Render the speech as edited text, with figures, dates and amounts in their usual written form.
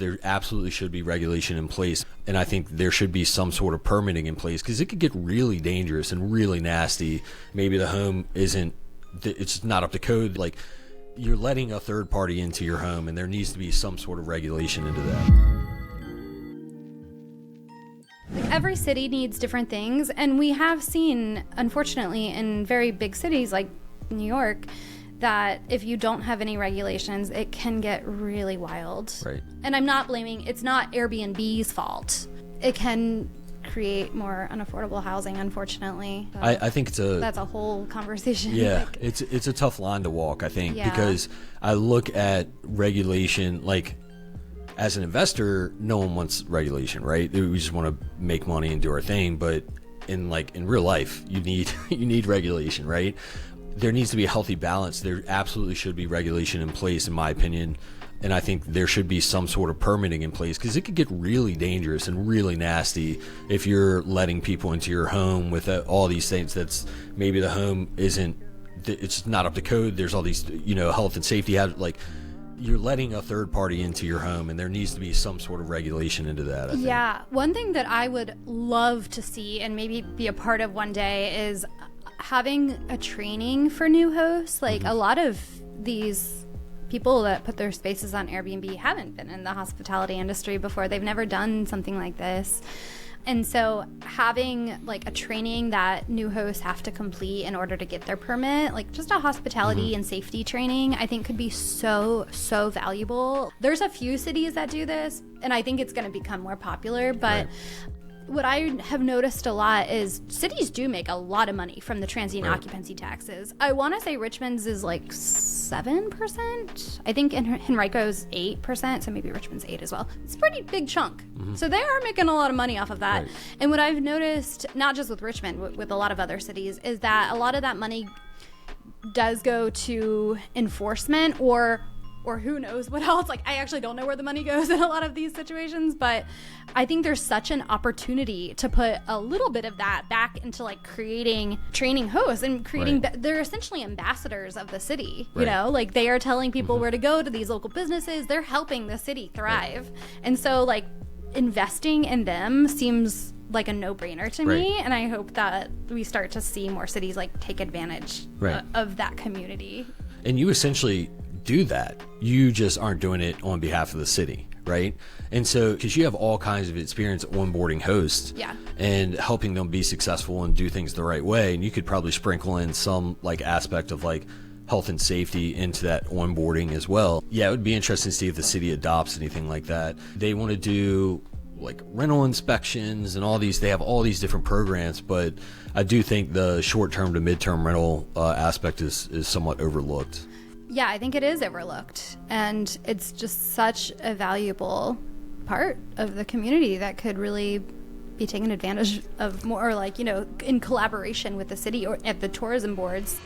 There absolutely should be regulation in place. And I think there should be some sort of permitting in place because it could get really dangerous and really nasty. Maybe the home it's not up to code. Like, you're letting a third party into your home, and there needs to be some sort of regulation into that. Every city needs different things, and we have seen, unfortunately, in very big cities like New York, that if you don't have any regulations, it can get really wild. Right. And I'm not blaming, it's not Airbnb's fault. It can create more unaffordable housing, unfortunately. So I think that's a whole conversation. Yeah, it's a tough line to walk, I think, Yeah. because I look at regulation, like, as an investor, no one wants regulation, right? We just want to make money and do our thing, but in real life, you need regulation, right? There needs to be a healthy balance. There absolutely should be regulation in place, in my opinion. And I think there should be some sort of permitting in place because it could get really dangerous and really nasty if you're letting people into your home with all these things. That's maybe the home it's not up to code. There's all these, health and safety hazards. Like, you're letting a third party into your home, and there needs to be some sort of regulation into that, I think. Yeah. One thing that I would love to see and maybe be a part of one day is having a training for new hosts. Like, a lot of these people that put their spaces on Airbnb haven't been in the hospitality industry before. They've never done something like this. And so having like a training that new hosts have to complete in order to get their permit, like just a hospitality and safety training, I think could be so valuable. There's a few cities that do this, and I think it's going to become more popular, but what I have noticed a lot is cities do make a lot of money from the transient occupancy taxes. I want to say Richmond's is like 7%. I think Henrico's 8%, so maybe Richmond's 8 as well. It's a pretty big chunk. So they are making a lot of money off of that. Right. And what I've noticed, not just with Richmond, with a lot of other cities, is that a lot of that money does go to enforcement or who knows what else. Like, I actually don't know where the money goes in a lot of these situations, but I think there's such an opportunity to put a little bit of that back into like training hosts and creating, they're essentially ambassadors of the city, like they are telling people where to go to these local businesses. They're helping the city thrive. And so like investing in them seems like a no-brainer to me. And I hope that we start to see more cities like take advantage of that community. And you essentially do that. You just aren't doing it on behalf of the city, right? And so, because you have all kinds of experience onboarding hosts and helping them be successful and do things the right way, and you could probably sprinkle in some like aspect of like health and safety into that onboarding as well. Yeah, it would be interesting to see if the city adopts anything like that. They want to do like rental inspections and all these, they have all these different programs, but I do think the short-term to mid-term rental aspect is somewhat overlooked. Yeah, I think it is overlooked, and it's just such a valuable part of the community that could really be taken advantage of more, like, in collaboration with the city or at the tourism boards.